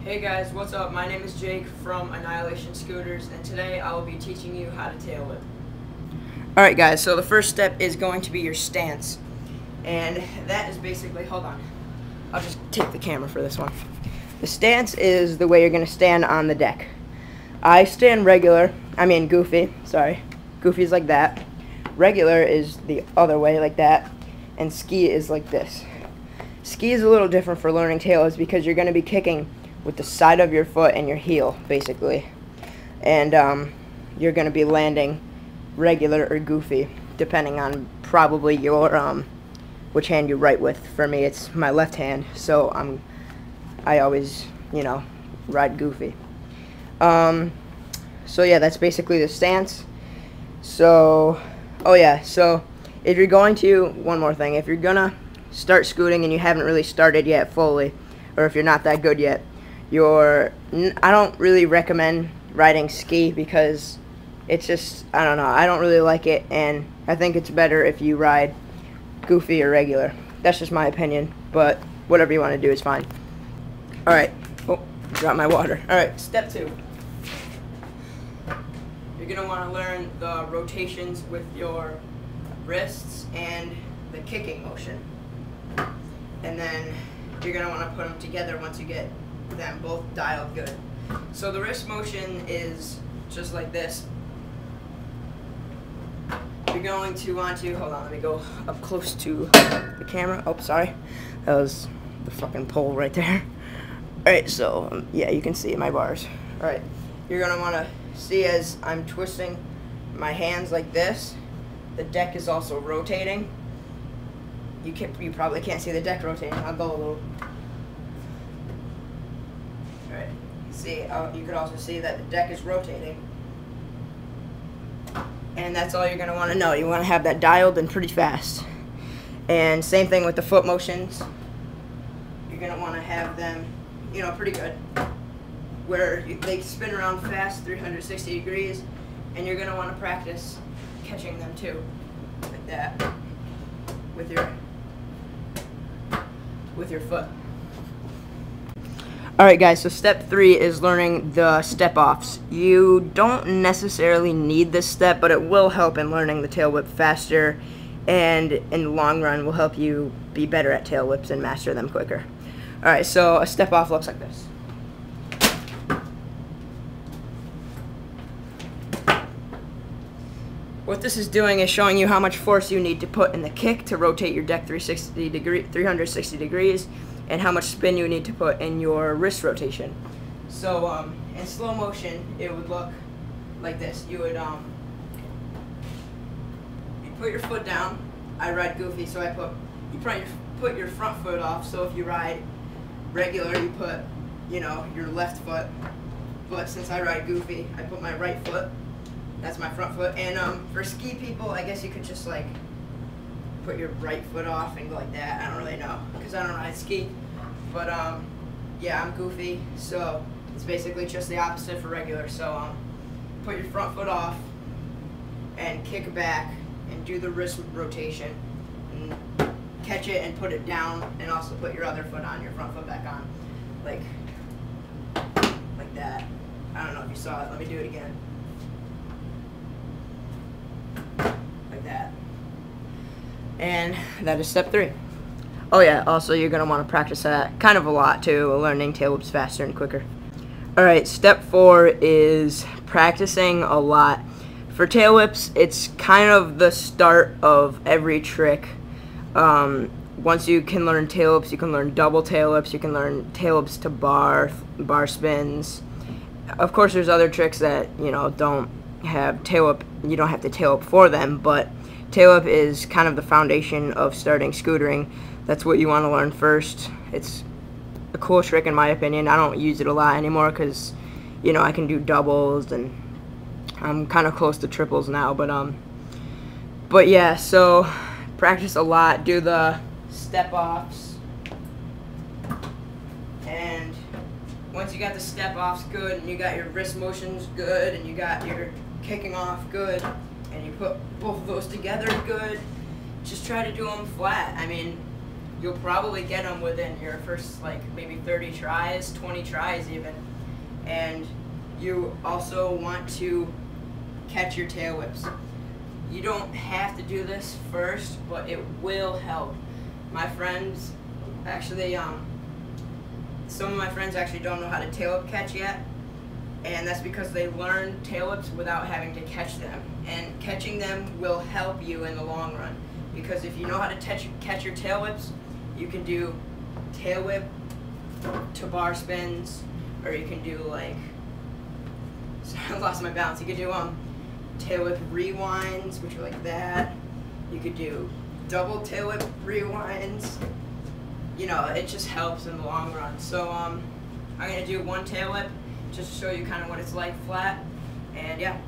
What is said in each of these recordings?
Hey guys, what's up? My name is Jake from Annihilation Scooters, and today I will be teaching you how to tail whip. Alright guys, so the first step is going to be your stance. And that is basically, hold on, I'll just take the camera for this one. The stance is the way you're going to stand on the deck. I stand goofy, sorry. Goofy is like that. Regular is the other way, like that. And ski is like this. Ski is a little different for learning tail is because you're going to be kicking with the side of your foot and your heel, basically. And you're going to be landing regular or goofy, depending on probably your which hand you write with. For me, it's my left hand, so I always, ride goofy. So yeah, that's basically the stance. So, so if you're going to, one more thing, if you're gonna start scooting and you haven't really started yet fully, or if you're not that good yet, I don't really recommend riding ski because it's just, I don't know, I don't really like it, and I think it's better if you ride goofy or regular. That's just my opinion, but whatever you want to do is fine. Alright, oh, dropped my water. Alright, step 2. You're going to want to learn the rotations with your wrists and the kicking motion. And then you're going to want to put them together once you get them both dialed good. So the wrist motion is just like this. You're going to want to, hold on, let me go up close to the camera. Oh, sorry. That was the fucking pole right there. Alright, so, yeah, you can see my bars. Alright, you're going to want to see as I'm twisting my hands like this, the deck is also rotating. You probably can't see the deck rotating. I'll go a little. Alright, see, you could also see that the deck is rotating. And that's all you're going to want to know. You want to have that dialed and pretty fast. And same thing with the foot motions. You're going to want to have them, pretty good. Where they spin around fast, 360 degrees. And you're going to want to practice catching them too. Like that. With your foot. Alright guys, so step 3 is learning the step-offs. You don't necessarily need this step, but it will help in learning the tail whip faster, and in the long run will help you be better at tail whips and master them quicker. Alright, so a step-off looks like this. What this is doing is showing you how much force you need to put in the kick to rotate your deck 360 degrees, and how much spin you need to put in your wrist rotation. So in slow motion, it would look like this. You would you put your foot down. I ride goofy, so you put your front foot off. So if you ride regular, you put your left foot. But since I ride goofy, I put my right foot. That's my front foot. And for ski people, I guess you could just like put your right foot off and go like that. I don't really know because I don't ride ski. But yeah, I'm goofy, so it's basically just the opposite for regular. So put your front foot off and kick back and do the wrist rotation and catch it and put it down, and also put your other foot on, your front foot back on, like that. I don't know if you saw it. Let me do it again. Like that. And that is step 3. Oh yeah, also you're going to want to practice that kind of a lot too, learning tail whips faster and quicker. Alright, step 4 is practicing a lot. For tail whips, it's kind of the start of every trick. Once you can learn tail whips, you can learn double tail whips, you can learn tail whips to bar spins. Of course there's other tricks that, don't have tail whip, you don't have to tail whip for them, but tail whip is kind of the foundation of starting scootering. That's what you want to learn first. It's a cool trick in my opinion. I don't use it a lot anymore because, I can do doubles and I'm kind of close to triples now. But yeah, so practice a lot. Do the step-offs. And once you got the step-offs good and you got your wrist motions good and you got your kicking off good and you put both of those together good, just try to do them flat. I mean, you'll probably get them within your first like maybe 30 tries, 20 tries even. And you also want to catch your tail whips. You don't have to do this first, but it will help. My friends actually, some of my friends actually don't know how to tail whip catch yet, and that's because they learn tail whips without having to catch them. And catching them will help you in the long run, because if you know how to catch your tail whips, you can do tail whip to bar spins, or you can do like, I lost my balance. You could do tail whip rewinds, which are like that. You could do double tail whip rewinds. You know, it just helps in the long run. So I'm gonna do one tail whip just to show you kind of what it's like flat. And yeah.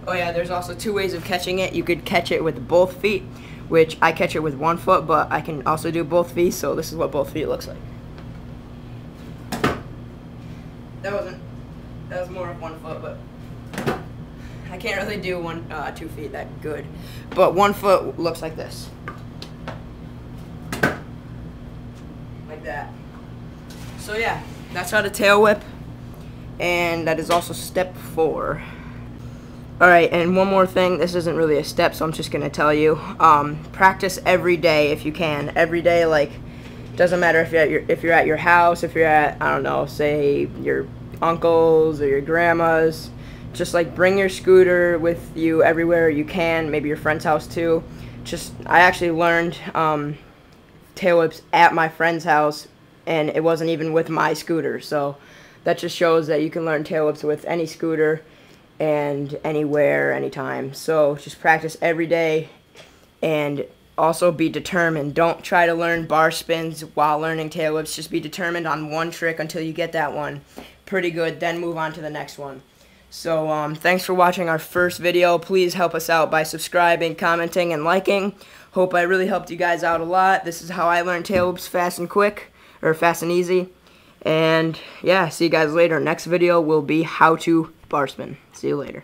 Oh yeah, there's also two ways of catching it. You could catch it with both feet, which I catch it with one foot, but I can also do both feet, so this is what both feet looks like. That was more of 1 foot, but I can't really do 2 feet that good. But 1 foot looks like this. Like that. So yeah, that's how to tail whip. And that is also step 4. Alright, and one more thing. This isn't really a step, so I'm just going to tell you. Practice every day if you can. Every day, like, doesn't matter if you're at your house, if you're at, I don't know, say your uncle's or your grandma's. Just like bring your scooter with you everywhere you can, maybe your friend's house too. I actually learned tail whips at my friend's house, and it wasn't even with my scooter, so that just shows that you can learn tail whips with any scooter and anywhere, anytime. So just practice every day, and also be determined. Don't try to learn bar spins while learning tail whips. Just be determined on one trick until you get that one pretty good, then move on to the next one. So thanks for watching our first video. Please help us out by subscribing, commenting, and liking. Hope I really helped you guys out a lot. This is how I learned tail whips fast and quick, or fast and easy. And yeah, see you guys later. Next video will be how to bar spin. See you later.